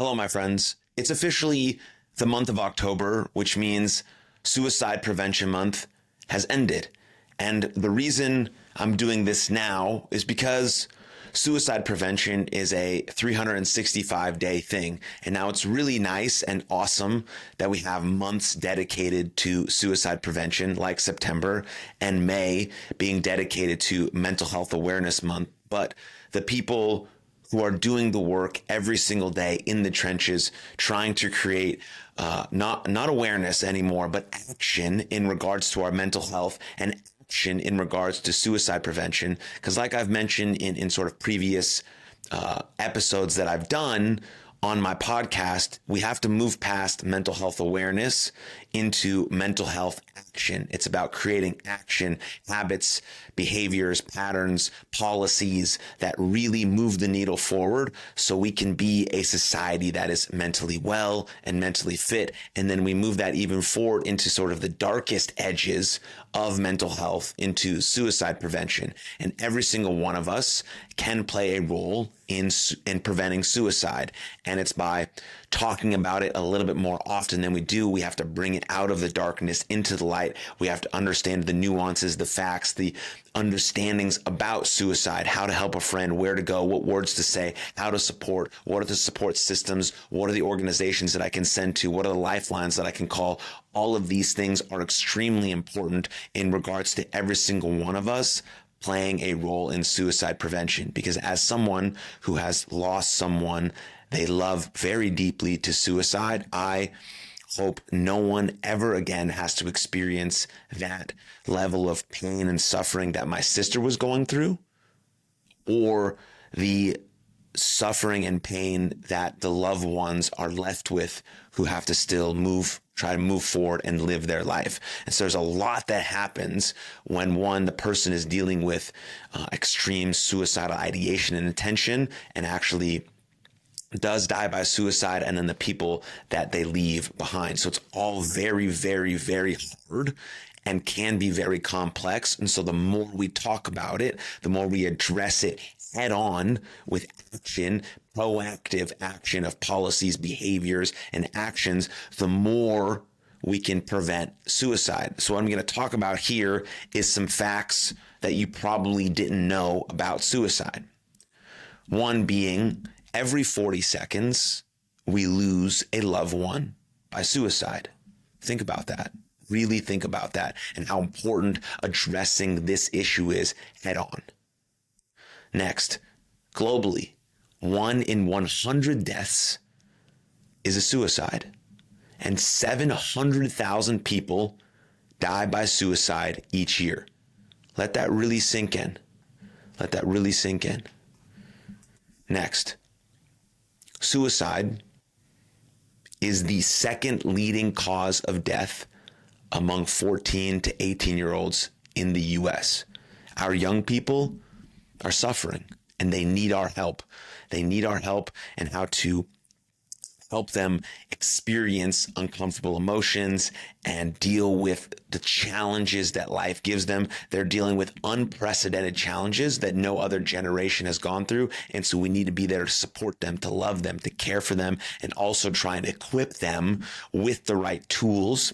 Hello, my friends. It's officially the month of October, which means Suicide Prevention Month has ended. And the reason I'm doing this now is because suicide prevention is a 365-day thing. And now it's really nice and awesome that we have months dedicated to suicide prevention, like September and May being dedicated to Mental Health Awareness Month. But the people who are doing the work every single day in the trenches, trying to create not awareness anymore, but action in regards to our mental health and action in regards to suicide prevention. Because like I've mentioned in sort of previous episodes that I've done on my podcast, we have to move past mental health awareness into mental health action. It's about creating action, habits, behaviors, patterns, policies that really move the needle forward so we can be a society that is mentally well and mentally fit. And then we move that even forward into sort of the darkest edges of mental health into suicide prevention. And every single one of us can play a role in preventing suicide. And it's by talking about it a little bit more often than we do. We have to bring it out of the darkness into the light. We have to understand the nuances, the facts, the understandings about suicide, how to help a friend, where to go, what words to say, how to support, what are the support systems, what are the organizations that I can send to, what are the lifelines that I can call. All of these things are extremely important in regards to every single one of us playing a role in suicide prevention. Because as someone who has lost someone they love very deeply to suicide, I hope no one ever again has to experience that level of pain and suffering that my sister was going through, or the suffering and pain that the loved ones are left with who have to still try to move forward and live their life. And so there's a lot that happens when the person is dealing with extreme suicidal ideation and intention and actually does die by suicide, and then the people that they leave behind. So it's all very, very, very hard and can be very complex. And so the more we talk about it, the more we address it head on with action, proactive action of policies, behaviors, and actions, the more we can prevent suicide. So what I'm going to talk about here is some facts that you probably didn't know about suicide. One being, every 40 seconds, we lose a loved one by suicide. Think about that. Really think about that and how important addressing this issue is head on. Next, globally, 1 in 100 deaths is a suicide, and 700,000 people die by suicide each year. Let that really sink in. Let that really sink in. Next, suicide is the second leading cause of death among 14 to 18-year-olds in the U.S. Our young people are suffering, and they need our help. They need our help and how to help them experience uncomfortable emotions and deal with the challenges that life gives them. They're dealing with unprecedented challenges that no other generation has gone through. And so we need to be there to support them, to love them, to care for them, and also try and equip them with the right tools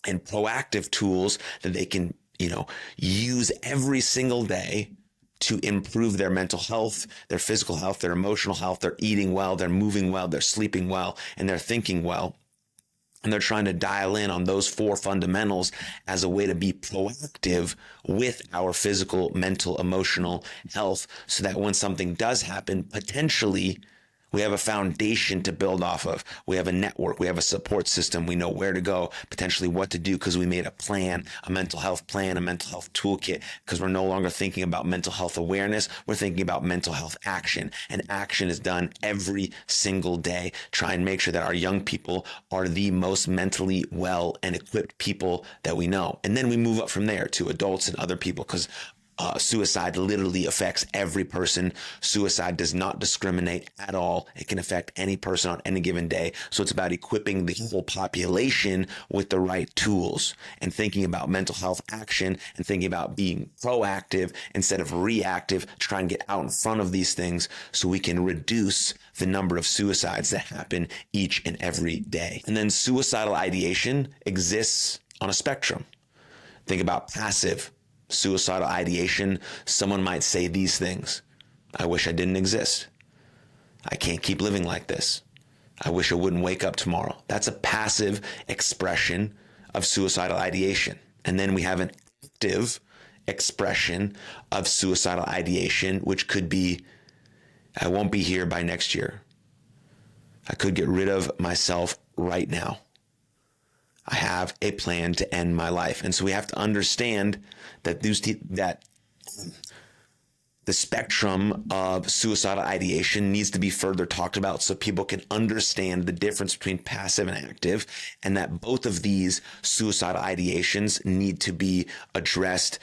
and proactive tools that they can, use every single day to improve their mental health, their physical health, their emotional health. They're eating well, they're moving well, they're sleeping well, and they're thinking well. And they're trying to dial in on those 4 fundamentals as a way to be proactive with our physical, mental, emotional health so that when something does happen, potentially we have a foundation to build off of. We have a network. We have a support system. We know where to go, potentially what to do, because we made a plan, a mental health plan, a mental health toolkit, because we're no longer thinking about mental health awareness. We're thinking about mental health action. And action is done every single day. Try and make sure that our young people are the most mentally well and equipped people that we know. And then we move up from there to adults and other people, because Suicide literally affects every person. Suicide does not discriminate at all. It can affect any person on any given day. So it's about equipping the whole population with the right tools and thinking about mental health action and thinking about being proactive instead of reactive to try and get out in front of these things so we can reduce the number of suicides that happen each and every day. And then suicidal ideation exists on a spectrum. Think about passive suicidal ideation. Someone might say these things. I wish I didn't exist. I can't keep living like this. I wish I wouldn't wake up tomorrow. That's a passive expression of suicidal ideation. And then we have an active expression of suicidal ideation, which could be, I won't be here by next year. I could get rid of myself right now. I have a plan to end my life. And so we have to understand that the spectrum of suicidal ideation needs to be further talked about so people can understand the difference between passive and active, and that both of these suicidal ideations need to be addressed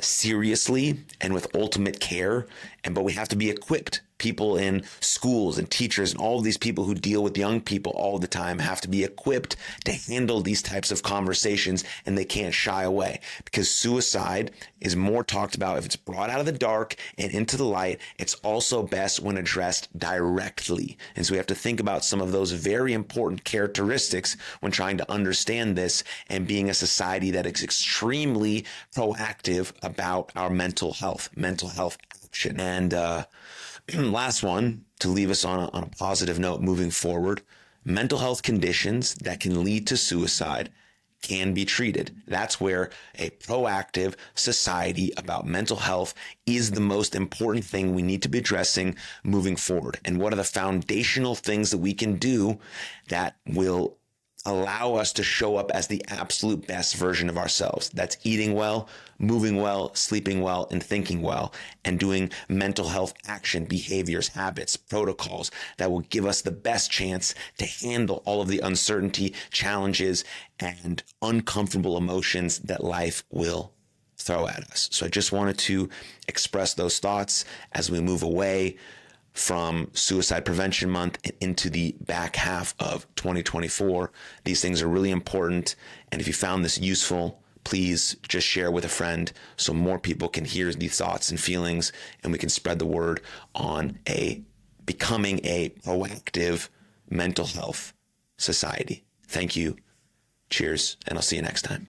seriously and with ultimate care. But we have to be equipped. People in schools and teachers and all of these people who deal with young people all the time have to be equipped to handle these types of conversations, and they can't shy away because suicide is more talked about if it's brought out of the dark and into the light. It's also best when addressed directly. And so we have to think about some of those very important characteristics when trying to understand this and being a society that is extremely proactive about our mental health action. And last one, to leave us on a positive note moving forward, mental health conditions that can lead to suicide can be treated. That's where a proactive society about mental health is the most important thing we need to be addressing moving forward. And what are the foundational things that we can do that will allow us to show up as the absolute best version of ourselves? That's eating well, moving well, sleeping well, and thinking well, and doing mental health action, behaviors, habits, protocols that will give us the best chance to handle all of the uncertainty, challenges, and uncomfortable emotions that life will throw at us. So I just wanted to express those thoughts as we move away from Suicide Prevention Month and into the back half of 2024. These things are really important. And if you found this useful, please just share with a friend so more people can hear these thoughts and feelings, and we can spread the word on becoming a proactive mental health society. Thank you. Cheers. And I'll see you next time.